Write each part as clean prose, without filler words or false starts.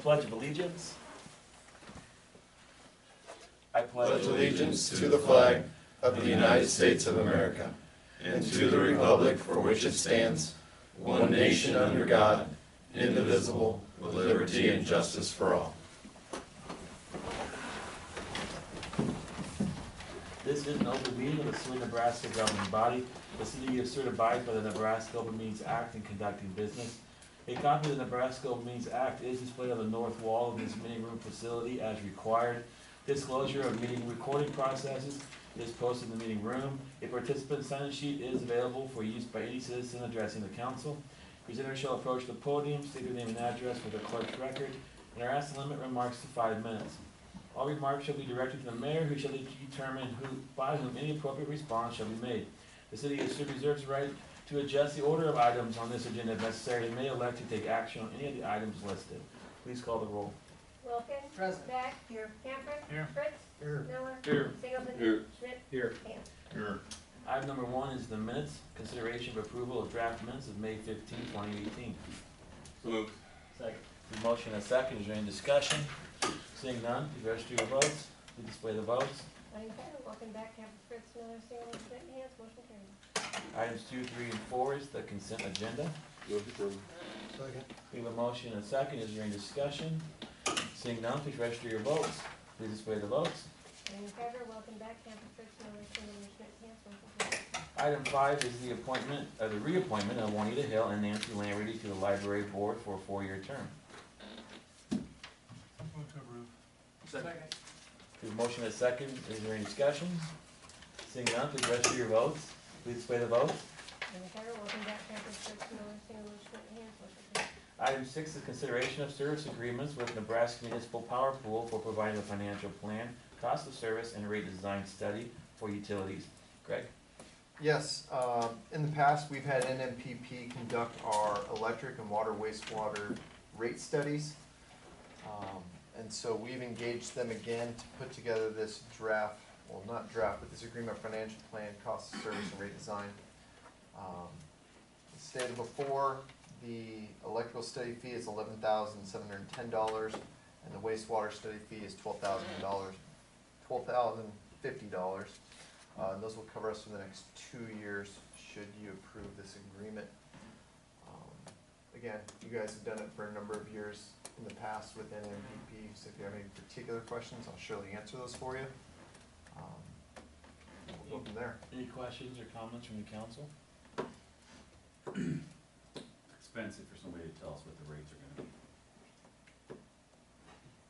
Pledge of Allegiance. I pledge allegiance to the flag of the United States of America and to the republic for which it stands, one nation under God, indivisible, with liberty and justice for all. This is an open meeting of the Seward, Nebraska governing body. The city is certified by the Nebraska Open Meetings Act in conducting business. A copy of the Nebraska Open Meetings Act is displayed on the north wall of this meeting room facility as required. Disclosure of meeting recording processes is posted in the meeting room. A participant sign-in sheet is available for use by any citizen addressing the council. Presenters shall approach the podium, state their name and address for the clerk's record, and are asked to limit remarks to 5 minutes. All remarks shall be directed to the mayor, who shall determine by whom any appropriate response shall be made. The city reserves the right to adjust the order of items on this agenda if necessary, and may elect to take action on any of the items listed. Please call the roll. Wilkin. Present. Beck. Here. Camper. Here. Fritz. Here. Miller. Here. Singleton. Here. Schmidt. Here. Ham. Here. Item number 1 is the minutes. Consideration of approval of draft minutes of May 15, 2018. So moved. Second. The motion and a second. Is there any discussion? Seeing none, please register your votes. Please display the votes. Motion carried. Wilkin. Beck. Camper. Fritz. Miller. Singleton. Schmidt. Ham. Motion carried. Items 2, 3, and 4 is the consent agenda. Move approval. Second. We have a motion and a second. Is there any discussion? Seeing none, please register your votes. Please display the votes. Motion carried. Wilkin. Beck. Camper. Fritz. Miller. Singleton. Schmidt. Ham. Motion carried. Item 5 is the reappointment of Juanita Hill and Nancy Lamberty to the library board for a 4-year term. Move to approve. Second. We have a motion and a second. Is there any discussion? Seeing none, please register your votes. Please display the votes. Motion carried. Wilkin. Beck. Camper. Fritz. Miller. Singleton. Schmidt. Ham. Motion carried. Item 6 is consideration of service agreements with Nebraska Municipal Power Pool for providing a financial plan, cost of service, and rate design study for utilities. Greg? Yes, in the past, we've had NMPP conduct our electric and water wastewater rate studies. And so we've engaged them again to put together this draft, well, not draft, but this agreement financial plan, cost of service, and rate design. As stated before, the electrical study fee is $11,710, and the wastewater study fee is $12,050. And those will cover us for the next 2 years, should you approve this agreement. Again, you guys have done it for a number of years in the past with NMPP, so if you have any particular questions, I'll surely answer those for you. We'll go from there. Any questions or comments from the council? Expensive for somebody to tell us what the rates are gonna be.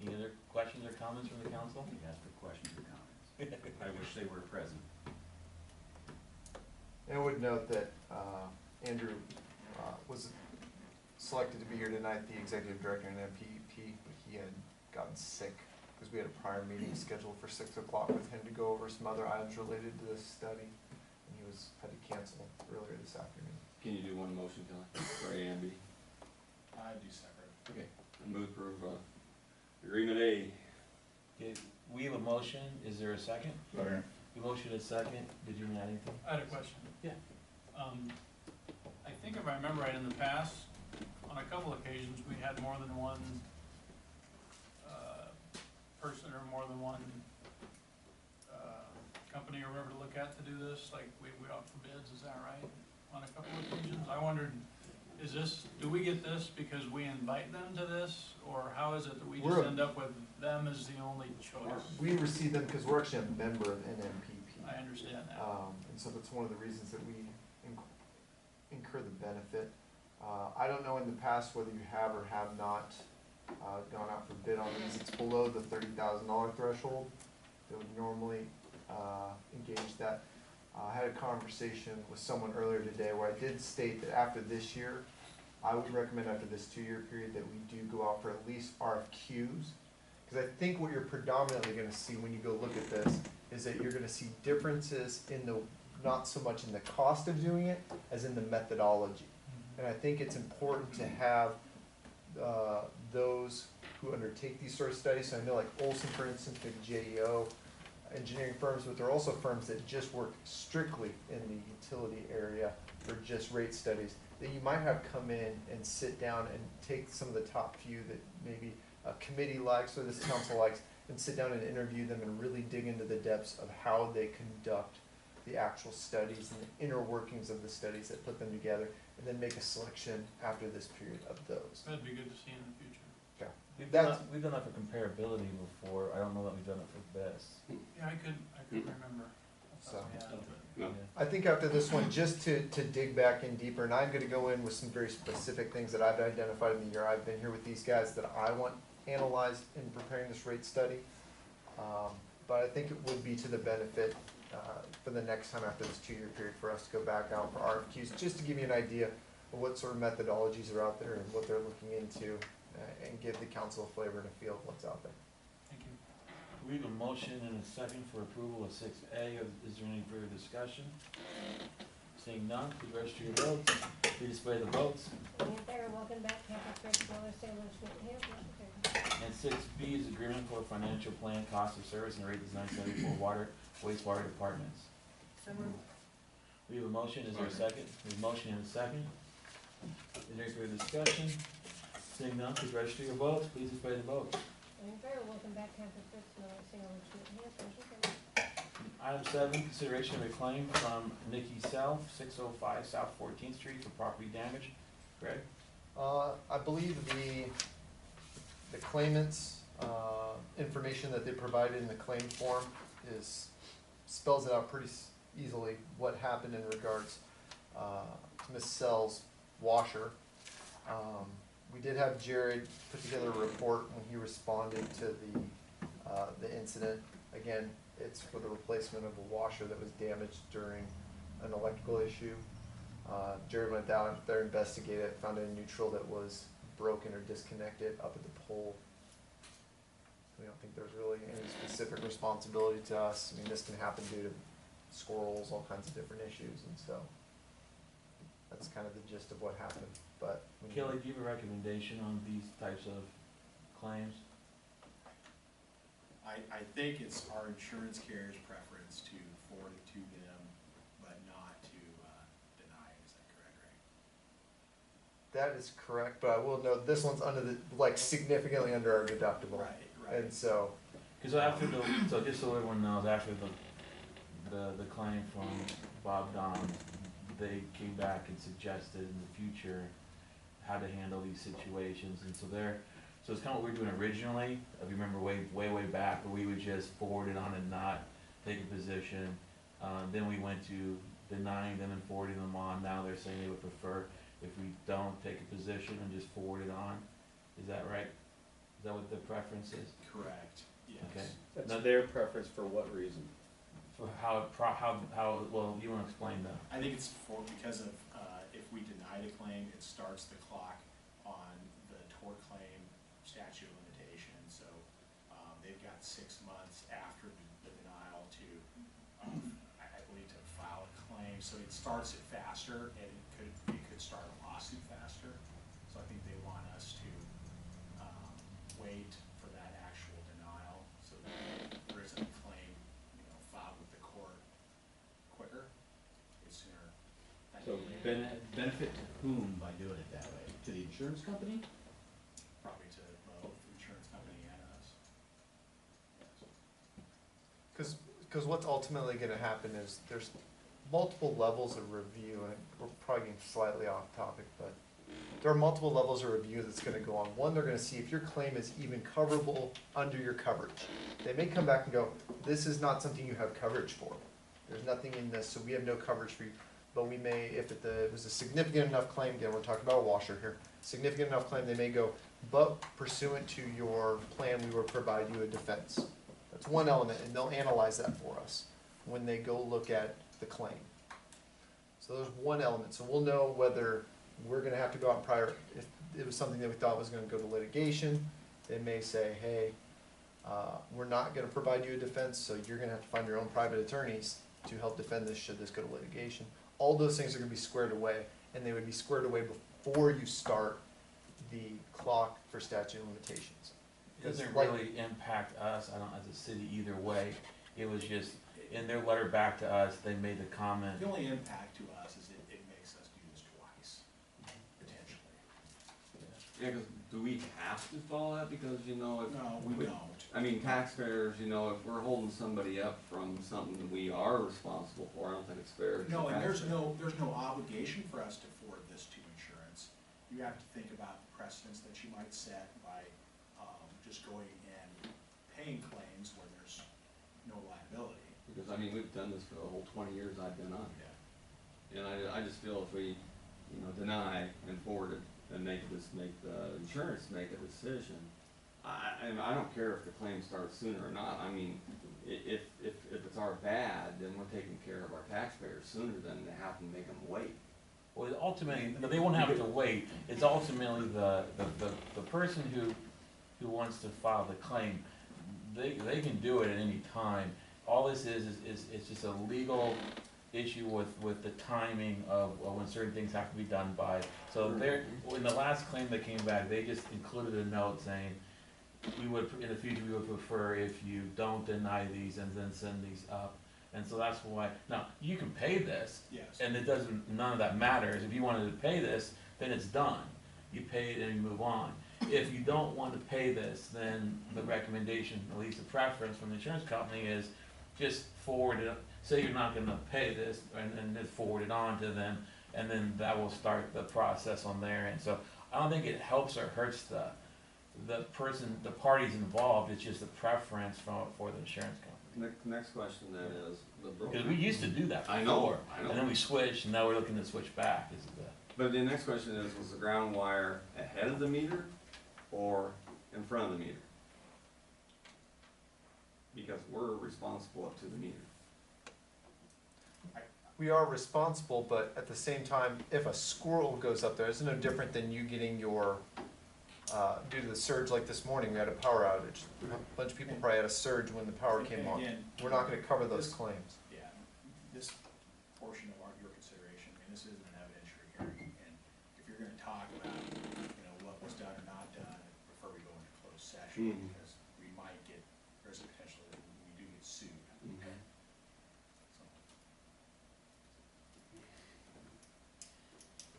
Any other questions or comments from the council? We ask for questions or comments. I wish they were present. And I would note that Andrew was selected to be here tonight, the executive director in NMPP, but he had gotten sick because we had a prior meeting scheduled for 6 o'clock with him to go over some other items related to this study, and he had to cancel earlier this afternoon. Can you do one motion, Kelly, for A and B? I do separate. Okay. Move approval. Agreement A. Okay, we have a motion. Is there a second? Second. The motion is second. Did you add anything? I had a question. Yeah. I think if I remember right, in the past, on a couple occasions, we had more than one person or more than one company or whatever to look at to do this. Like we offer bids, is that right? On a couple of occasions, I wondered, do we get this because we invite them to this, or how is it that we just end up with them as the only choice? We receive them because we're actually a member of NMPP. I understand that. And so that's one of the reasons that we incur the benefit. I don't know in the past whether you have or have not gone out for bid on these. It's below the $30,000 threshold. They would normally engage that. I had a conversation with someone earlier today where I did state that after this year, I would recommend after this 2-year period that we do go out for at least RFQs. Because I think what you're predominantly going to see when you go look at this is that you're going to see differences in the, not so much in the cost of doing it as in the methodology. And I think it's important to have those who undertake these sort of studies. So I know like Olson, for instance, big JEO engineering firms, but there are also firms that just work strictly in the utility area for just rate studies that you might have come in and sit down and take some of the top few that maybe committee likes or this council likes, and sit down and interview them and really dig into the depths of how they conduct the actual studies and the inner workings of the studies that put them together, and then make a selection after this period of those. That'd be good to see in the future. We've done that for comparability before, I don't know that we've done it for best. Yeah, I could remember. So, Yeah. I think after this one, just to dig back in deeper, and I'm gonna go in with some very specific things that I've identified in the year I've been here with these guys that I want analyzed in preparing this rate study. But I think it would be to the benefit, for the next time after this 2-year period for us to go back out for RFQs, just to give you an idea of what sort of methodologies are out there and what they're looking into, and give the council a flavor and a feel of what's out there. Thank you. We have a motion and a second for approval of 6A. Is there any further discussion? Seeing none, please register your votes. Please display the votes. Any in favor, welcome back, Campbell, Fritz, Miller, Salem, Schmidt, Hans, motion carried. And 6B is agreement for financial plan, cost of service, and rate design study for water, wastewater departments. So moved. We have a motion, is there a second? We have a motion and a second. Is there any further discussion? Seeing none, please register your votes. Please display the votes. Any in favor, welcome back, Campbell, Fritz, Miller, Salem, Schmidt, Hans, motion carried. Item 7, consideration of a claim from Nikki Self, 605 South 14th Street for property damage. Greg? I believe the claimant's, information that they provided in the claim form spells it out pretty easily what happened in regards, to Ms. Sell's washer. We did have Jared put together a report when he responded to the incident. Again, it's for the replacement of a washer that was damaged during an electrical issue. Jared went down there, investigated it, found a neutral that was broken or disconnected up at the pole. We don't think there's really any specific responsibility to us. I mean, this can happen due to squirrels, all kinds of different issues, and so that's kind of the gist of what happened, but. Kelly, do you have a recommendation on these types of claims? I think it's our insurance carrier's preference to forward it to them, but not to deny it. Is that correct, Ray? That is correct, but I will note, this one's under the, significantly under our deductible. Right. And so, Because after so just so everyone knows, after the claim from Bob Don, they came back and suggested in the future how to handle these situations, and so it's kind of what we were doing originally, if you remember way back, where we would just forward it on and not take a position. Then we went to denying them and forwarding them on. Now they're saying they would prefer if we don't take a position and just forward it on. Is that right? Is that what the preference is? Correct, yes. Okay. That's Now- their preference for what reason? For how, well, you wanna explain that? I think it's because of, if we deny the claim, it starts the clock on the tort claim statute of limitations. So, they've got 6 months after the denial to, I believe, to file a claim. So it starts it faster, and it could start a lawsuit faster. So I think they want us to, wait for that actual denial, so that there isn't a claim, filed with the court quicker, it's sooner. So benefit to whom by doing it that way? To the insurance company? Probably to both the insurance company and us. Yes. because what's ultimately gonna happen is there's multiple levels of review, and we're probably getting slightly off topic, but there are multiple levels of review that's gonna go on. One, they're gonna see if your claim is even coverable under your coverage. They may come back and go, this is not something you have coverage for. There's nothing in this, so we have no coverage for you. But we may, if it was a significant enough claim, again, we're talking about a washer here, significant enough claim, they may go, but pursuant to your plan, we will provide you a defense. That's one element, and they'll analyze that for us when they go look at the claim. So there's one element, so we'll know whether we're gonna have to go out and prior, if it was something that we thought was gonna go to litigation, they may say, hey, we're not gonna provide you a defense, so you're gonna have to find your own private attorneys to help defend this should this go to litigation. All those things are gonna be squared away, and they would be squared away before you start the clock for statute of limitations. It doesn't really impact us, I don't, as a city either way. It was just, in their letter back to us, they made the comment. The only impact to us is it makes us do this twice, potentially. Yeah, 'cause do we have to follow that? Because, you know, if. No, we don't. I mean, taxpayers, you know, if we're holding somebody up from something that we are responsible for, I don't think it's fair. to No, and there's taxpayers. there's no obligation for us to forward this to insurance. You have to think about the precedents that you might set by, just going and paying claims where there's no liability. Because, I mean, we've done this for the whole 20 years I've been on. And I just feel if we, you know, deny and forward it and make the insurance make a decision, I don't care if the claim starts sooner or not. I mean, if it's our bad, then we're taking care of our taxpayers sooner than to have to make them wait. Well, ultimately, they won't have to wait. It's ultimately the person who wants to file the claim, they can do it at any time. All this is it's just a legal issue with the timing of when certain things have to be done by. So there, in the last claim that came back, they just included a note saying, we would, in the future, we would prefer if you don't deny these and then send these up. And so that's why, now, you can pay this, Yes. and it doesn't, none of that matters. If you wanted to pay this, then it's done. You pay it and you move on. If you don't want to pay this, then the recommendation, at least the preference from the insurance company is just forward it, say you're not gonna pay this, and then forward it on to them, and then that will start the process on there. And so I don't think it helps or hurts the parties involved. It's just a preference for the insurance company. Next question then is the broker. Because we used to do that before. I know. And then we switched, and now we're looking to switch back. But the next question is, was the ground wire ahead of the meter or in front of the meter? Because we're responsible up to the meter. We are responsible, but at the same time, if a squirrel goes up there, it's no different than you getting your, due to the surge like this morning, we had a power outage. A bunch of people probably had a surge when the power came on. Again, We're not gonna cover those claims. Yeah, this portion of your consideration, I mean, this isn't an evidentiary hearing, and if you're gonna talk about, you know, what was done or not done, I prefer we go into closed session, Mhm. because we might get, there's a potential that we do get sued.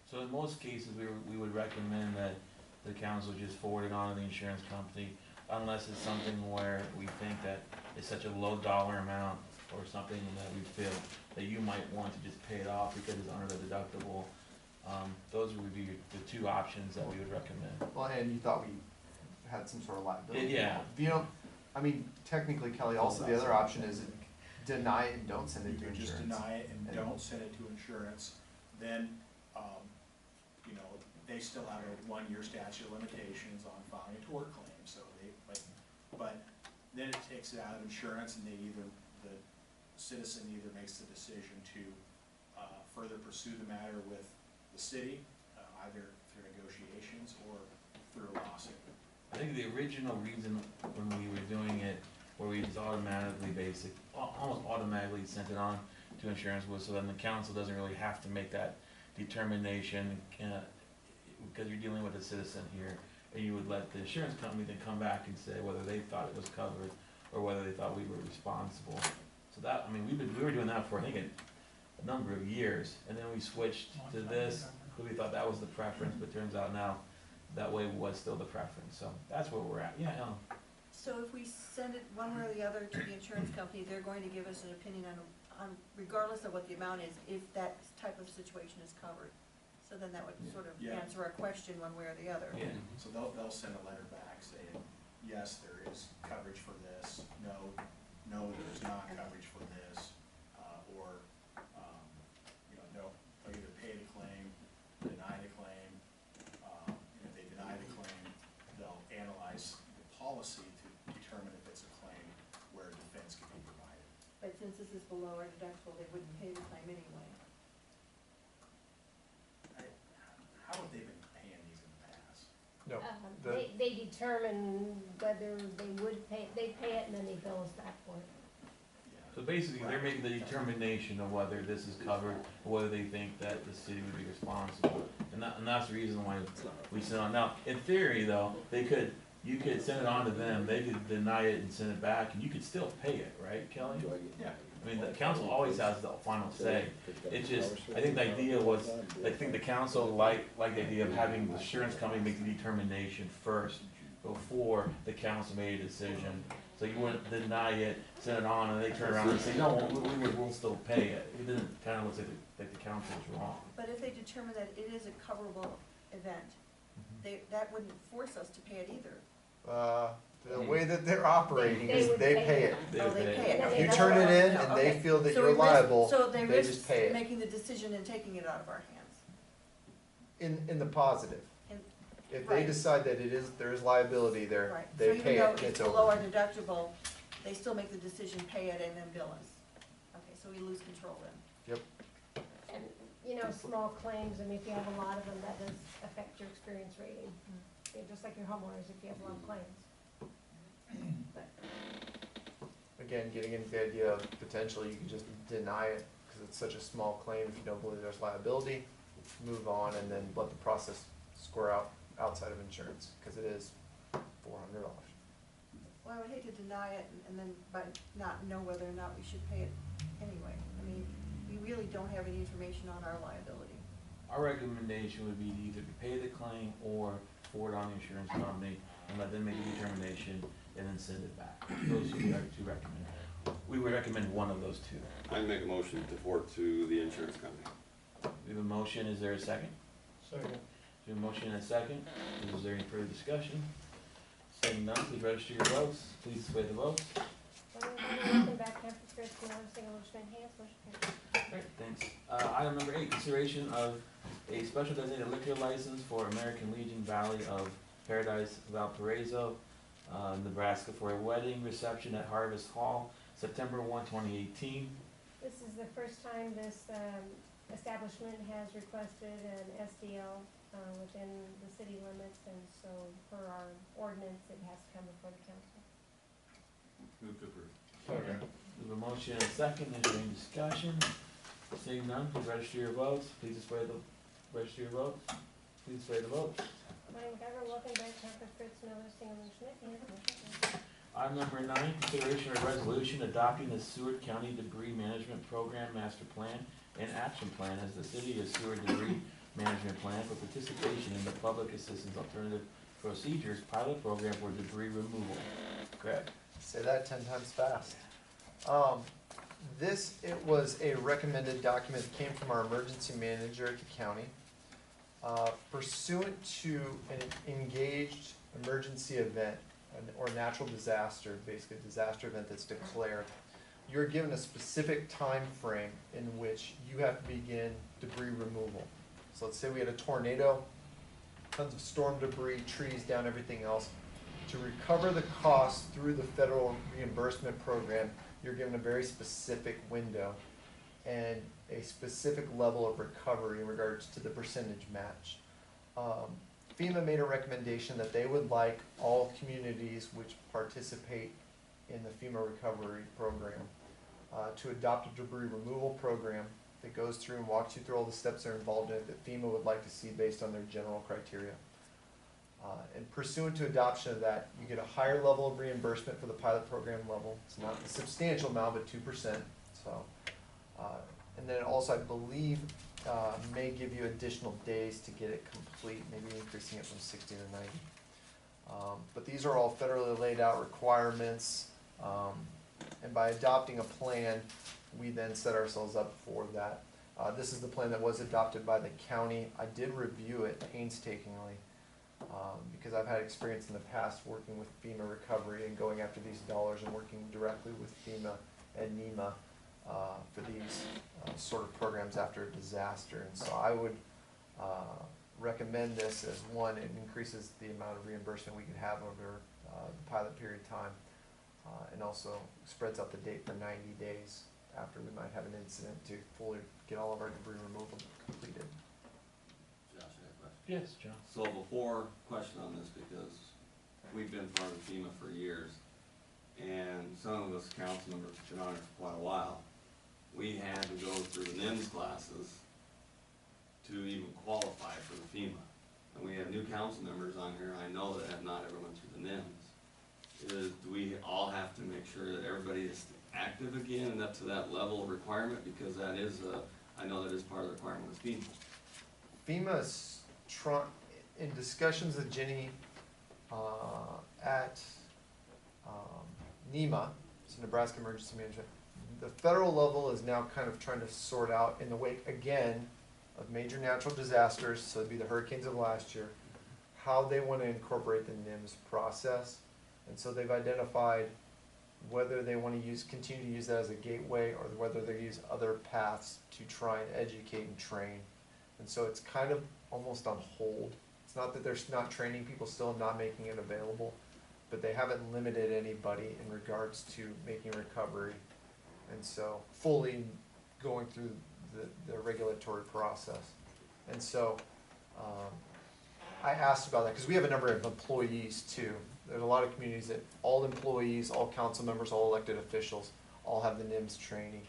So in most cases, we would recommend that the council just forward it on to the insurance company, unless it's something where we think that it's such a low dollar amount or something that we feel that you might want to just pay it off because it's under the deductible. Those would be the two options that we would recommend. Well, and you thought we had some sort of liability. Yeah. If you don't, I mean, technically, Kelly, also the other option is deny it and don't send it You to can just insurance. deny it and don't send it to insurance, then, you know, they still have a 1-year statute of limitations on filing a tort claim, so but then it takes it out of insurance, and the citizen either makes the decision to, further pursue the matter with the city, either through negotiations or through a lawsuit. I think the original reason when we were doing it, where we just automatically almost automatically sent it on to insurance was so then the council doesn't really have to make that determination, because you're dealing with a citizen here, and you would let the insurance company then come back and say whether they thought it was covered or whether they thought we were responsible. So that, I mean, we were doing that for, I think, a number of years, and then we switched to this, because we thought that was the preference, but turns out now that way was still the preference, so that's where we're at. Yeah, So if we send it one way or the other to the insurance company, they're going to give us an opinion on regardless of what the amount is, if that type of situation is covered. So then that would sort of Yeah. answer our question one way or the other. yeah. So they'll send a letter back saying, yes, there is coverage for this, no, there's not coverage for this, or, you know, they'll either pay the claim, deny the claim, and if they deny the claim, they'll analyze the policy to determine if it's a claim where defense can be provided. But since this is below our deductible, they wouldn't pay the claim anyway. How have they been paying these in the past? No, They determine whether they would pay, they pay it and then they bill us back for it. So basically, they're making the determination of whether this is covered, or whether they think that the city would be responsible. And that's the reason why we sent it on. Now, in theory though, you could send it on to them, they could deny it and send it back, and you could still pay it, right, Kelly? Yeah, I mean, the council always has the final say. It's just, I think the idea was, I think the council liked the idea of having the insurance company make the determination first before the council made a decision. So you wouldn't deny it, send it on, and they turn around and say, no, we'll still pay it. It didn't, kinda looks like the council was wrong. But if they determine that it is a coverable event, that wouldn't force us to pay it either. The way that they're operating is they pay it. Oh, they pay it. If Okay, you that's turn what it I in want to and know. they Okay. feel that So you're we risk- liable, so they they just risk pay it. making the decision and taking it out of our hands. In the positive. In- If they right. decide that there is liability there, Right, they so pay even it though and it's it's below over. our deductible, they still make the decision, pay it, and then bill us. Okay, so we lose control then. And, you know, small claims, I mean, if you have a lot of them, that does affect your experience rating. Yeah, just like your homeowners, if you have a lot of claims. But, Again, getting into the idea of potentially you can just deny it because it's such a small claim if you don't believe there's liability, move on and then let the process square out outside of insurance, because it is $400. Well, I would hate to deny it and then, but not know whether or not we should pay it anyway. I mean, we really don't have any information on our liability. Our recommendation would be to either pay the claim or forward on the insurance company and let them make a determination and then send it back. Those would be our two recommend. We would recommend one of those two. I make a motion to forward to the insurance company. We have a motion, is there a second? Second. We have a motion and a second. Is there any further discussion? Seeing none, please register your votes. Please display the votes. welcome back, Campus Chris, another single motion enhanced, motion carries. Great, thanks. Item number 8, consideration of a special designated liquor license for American Legion Valley of Paradise Valparaiso, Nebraska, for a wedding reception at Harvest Hall, September 1, 2018. This is the first time this establishment has requested an SDL within the city limits, and so per our ordinance, it has to come before the council. Move to approve. Second. We have a motion and a second. Is there any discussion? Seeing none, please register your votes. Please display the, register your votes. Please display the votes. Morning, Governor, welcome back, Campus Chris, another single motion enhanced, motion carries. Item number 9, consideration of resolution adopting the Seward County Debris Management Program Master Plan and Action Plan as the City of Seward Debris Management Plan for participation in the Public Assistance Alternative Procedures Pilot Program for Debris Removal. Greg? Say that 10 times fast. It was a recommended document that came from our emergency manager at the county. Pursuant to an engaged emergency event or natural disaster, basically a disaster event that's declared, you're given a specific time frame in which you have to begin debris removal. So let's say we had a tornado, tons of storm debris, trees down, everything else. To recover the costs through the federal reimbursement program, you're given a very specific window and a specific level of recovery in regards to the percentage match. FEMA made a recommendation that they would like all communities which participate in the FEMA recovery program to adopt a debris removal program that goes through and walks you through all the steps that are involved in it that FEMA would like to see based on their general criteria. And pursuant to adoption of that, you get a higher level of reimbursement for the pilot program level. It's not a substantial amount, but 2%. So, and then also, I believe, may give you additional days to get it complete, maybe increasing it from 60 to 90. But these are all federally laid out requirements, and by adopting a plan, we then set ourselves up for that. This is the plan that was adopted by the county. I did review it painstakingly, because I've had experience in the past working with FEMA recovery and going after these dollars and working directly with FEMA and NEMA for these sort of programs after a disaster. And so I would recommend this as one, it increases the amount of reimbursement we could have over the pilot period time, and also spreads out the date for 90 days after we might have an incident to fully get all of our debris removal completed. Josh, I have a question. Yes, John. So before, question on this, because we've been part of FEMA for years, and some of us council members have been on it for quite a while. We had to go through the NIMS classes to even qualify for the FEMA. And we have new council members on here, I know that have not ever went through the NIMS. Do we all have to make sure that everybody is active again and up to that level of requirement? Because that is, I know that is part of the requirement of FEMA. FEMA's in discussions with Jenny, at, NEMA, it's Nebraska Emergency Management. The federal level is now kind of trying to sort out in the wake, again, of major natural disasters, so it'd be the hurricanes of last year, how they want to incorporate the NIMS process. And so they've identified whether they want to continue to use that as a gateway, or whether they use other paths to try and educate and train. And so it's kind of almost on hold. It's not that they're not training people still and not making it available, but they haven't limited anybody in regards to making recovery. And so fully going through the regulatory process. And so I asked about that because we have a number of employees too. There's a lot of communities that all employees, all council members, all elected officials all have the NIMS training.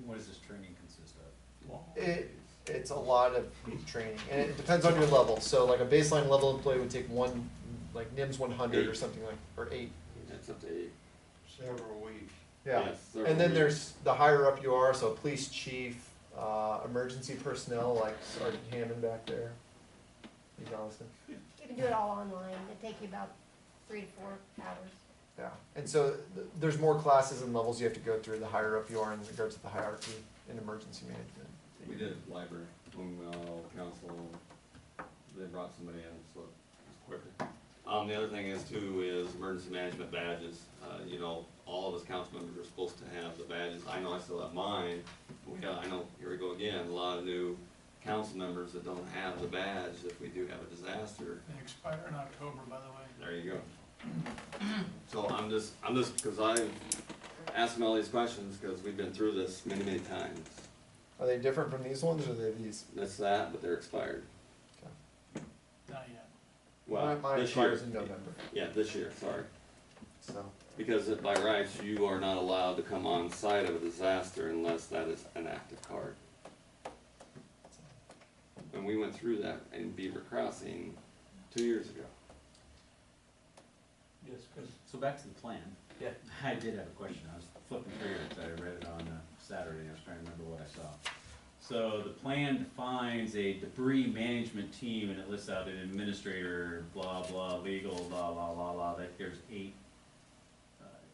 What does this training consist of? It's a lot of training, and it depends on your level. So like a baseline level employee would take one, like NIMS 100 or something like, or 8. That's up to 8. Several weeks. Yeah, Yes, and then there's the higher up you are, so police chief, emergency personnel like Sergeant Hammond back there. He's awesome. You can do it all online, it'd take you about 3 to 4 hours. Yeah, and so there's more classes and levels you have to go through the higher up you are in regards to the hierarchy in emergency management. We did library, council, they brought somebody in, so it's quicker. The other thing is too, is emergency management badges. You know, all of us council members are supposed to have the badges. I know I still have mine. I know, here we go again, a lot of new council members that don't have the badge if we do have a disaster. They expire in October, by the way. There you go. So I'm just, cause I've asked them all these questions, cause we've been through this many, many times. Are they different from these ones, or are they these? That's that, but they're expired. Not yet. Well, Mine this year. expires in November, Yeah, this year, sorry. so. Because by rights, you are not allowed to come on site of a disaster unless that is an active card. And we went through that in Beaver Crossing 2 years ago. Yes, Chris? So back to the plan. Yeah. I did have a question. I was flipping through it. I read it on Saturday. I was trying to remember what I saw. So the plan defines a debris management team, and it lists out an administrator, blah, blah, legal, blah, blah, blah, blah. That there's 8.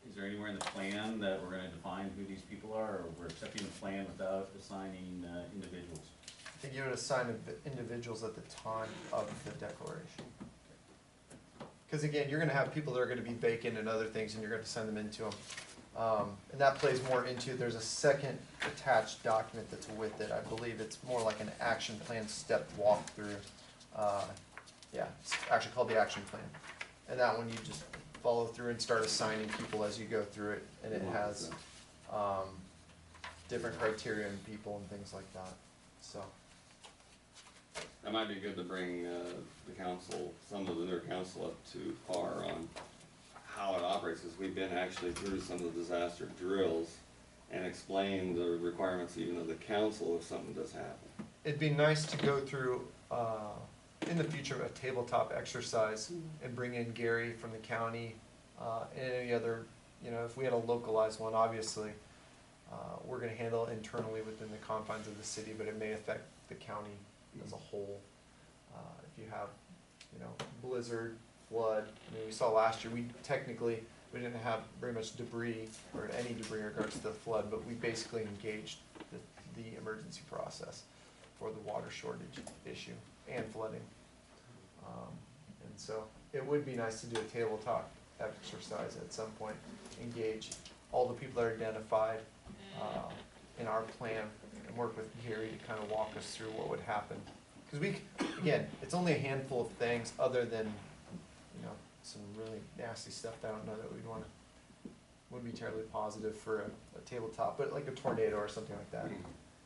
Is there anywhere in the plan that we're gonna define who these people are, or we're accepting the plan without assigning individuals? I think you would assign individuals at the time of the declaration. Because again, you're gonna have people that are gonna be vacant and other things, and you're gonna send them into them. And that plays more into, there's a second attached document that's with it. I believe it's more like an action plan step walkthrough. Yeah, it's actually called the action plan. And that one you just follow through and start assigning people as you go through it, and it has different criteria and people and things like that, so. That might be good to bring the council, some of the newer council up to par on how it operates, because we've been actually through some of the disaster drills and explain the requirements even of the council if something does happen. It'd be nice to go through, in the future, a tabletop exercise and bring in Gary from the county, and any other, you know, if we had a localized one, obviously, we're gonna handle it internally within the confines of the city, but it may affect the county as a whole. If you have, you know, blizzard, flood, I mean, we saw last year, we didn't have very much debris, or any debris in regards to the flood, but we basically engaged the emergency process for the water shortage issue and flooding. And so, it would be nice to do a tabletop exercise at some point, engage all the people that are identified in our plan, and work with Gary to kind of walk us through what would happen. Because again, it's only a handful of things other than, you know, some really nasty stuff that I don't know that wouldn't be terribly positive for a tabletop, but like a tornado or something like that.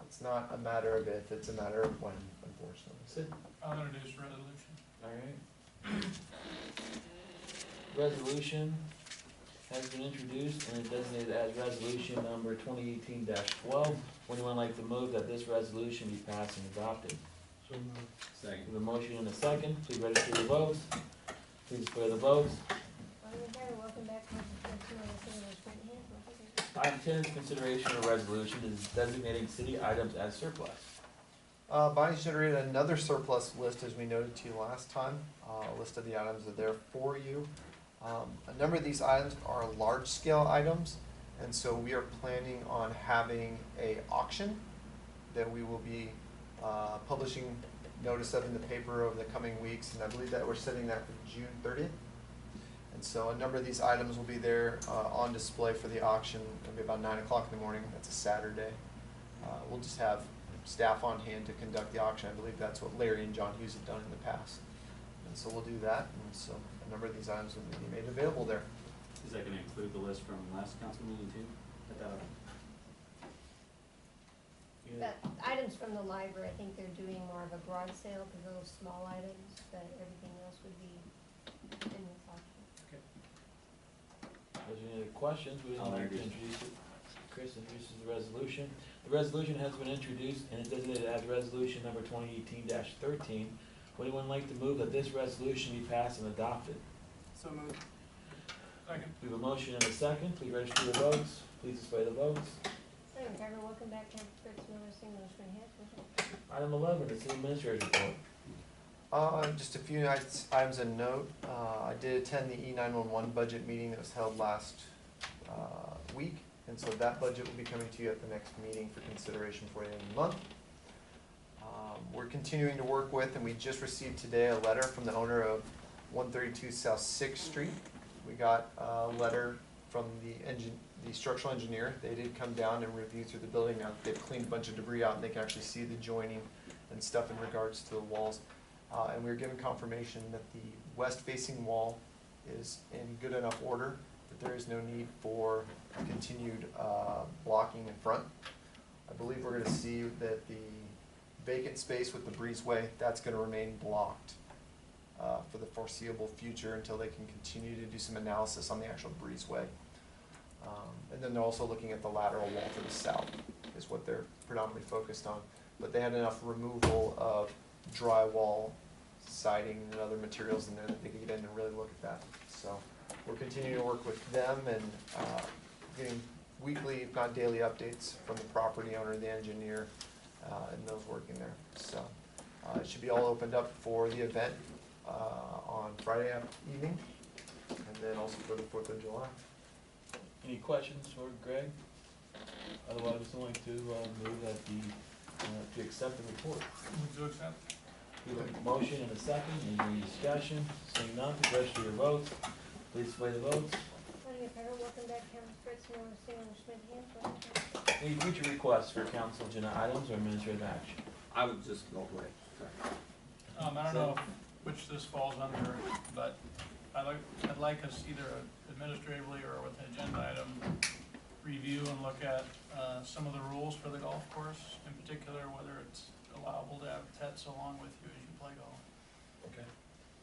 It's not a matter of if, it's a matter of when, unfortunately. Sid? I'll introduce resolution. Alright. Resolution has been introduced and is designated as resolution number 2018-12. Would anyone like to move that this resolution be passed and adopted? So moved. Second. We have a motion and a second. Please register your votes. Please declare the votes. Welcome back to the Item 10 is consideration of a resolution is designating city items as surplus. Bonnie's generated another surplus list, as we noted to you last time. A list of the items are there for you. A number of these items are large-scale items, and so we are planning on having a auction that we will be publishing notice of in the paper over the coming weeks, and I believe that we're setting that for June 30th. And so a number of these items will be there on display for the auction. It'll be about 9 o'clock in the morning. That's a Saturday. We'll just have staff on hand to conduct the auction. I believe that's what Larry and John Hughes have done in the past. And so we'll do that, and so a number of these items will be made available there. Is that gonna include the list from last council meeting too? But items from the library, I think they're doing more of a garage sale for those small items, but everything else would be in this auction. If there's any other questions, we would I'll like to introduce introduce it. Chris introduces the resolution. The resolution has been introduced and is designated as resolution number 2018-13. Would anyone like to move that this resolution be passed and adopted? So moved. Second. We have a motion and a second. Please register your votes. Please display the votes. Second, Trevor, welcome back, Campus Fritz, Miller, Single, Hanson. Item 11, the city administrator's report. Just a few items of note. I did attend the E911 budget meeting that was held last week, and so that budget will be coming to you at the next meeting for consideration for the end of the month. We're continuing to work with, and we just received today a letter from the owner of 132 South 6th Street. We got a letter from the structural engineer. They did come down and review through the building. Now they've cleaned a bunch of debris out, and they can actually see the joining and stuff in regards to the walls. And we were given confirmation that the west-facing wall is in good enough order that there is no need for continued blocking in front. I believe we're going to see that the vacant space with the breezeway, that's going to remain blocked for the foreseeable future until they can continue to do some analysis on the actual breezeway. And then they're also looking at the lateral wall to the south is what they're predominantly focused on. But they had enough removal of drywall, siding, and other materials in there that they could get in and really look at that. So we're continuing to work with them and getting weekly, if not daily, updates from the property owner, the engineer, and those working there. So it should be all opened up for the event on Friday evening, and then also for the 4th of July. Any questions for Greg? Otherwise, I'd like to move that to accept the report. Move to accept. We have a motion and a second. Is there any discussion? Seeing none, please register your votes. Please display the votes. Second, Trevor, welcome back, Campus Fritz, Miller, Single, Hanson. Any future requests for council agenda items or administrative action? I would just go away. I don't know which this falls under, but I'd like us either administratively or with an agenda item, review and look at some of the rules for the golf course, in particular, whether it's allowable to have pets along with you as you play golf. Okay.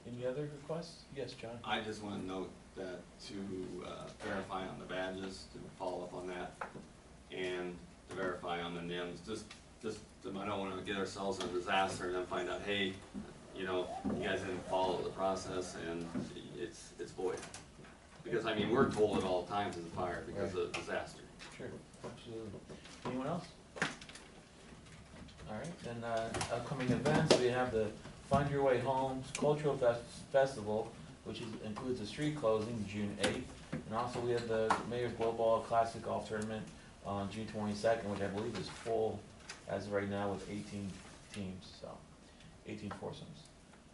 Any other requests? Yes, John? I just want to note that to verify on the badges, to follow up on that, and to verify on the NIMS, just I don't want to get ourselves in a disaster and then find out, hey, you know, you guys didn't follow the process and it's void. Because I mean, we're told at all times as a fire because of disaster. Sure, absolutely. Anyone else? All right, then upcoming events, we have the Find Your Way Homes Cultural Festival, which includes a street closing June 8th. And also we have the Mayor's Blow Ball Classic Golf Tournament on June 22nd, which I believe is full as of right now with 18 teams, so 18 foursomes.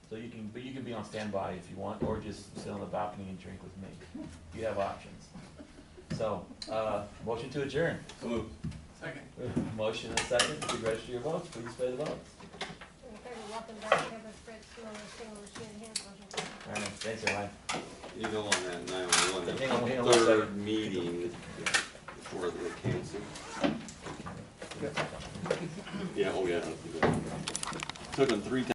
So you can be on standby if you want, or just sit on the balcony and drink with me. You have options. So, motion to adjourn. So moved. Second. Motion and second. Please register your votes. Please display the votes. Second, Trevor, welcome back, Campus Fritz, Miller, Single, Hanson. All right, thanks, everybody. You know, on that 911, Hang on one that third second. meeting before the canceled. Yeah, oh yeah. Took them 3 times.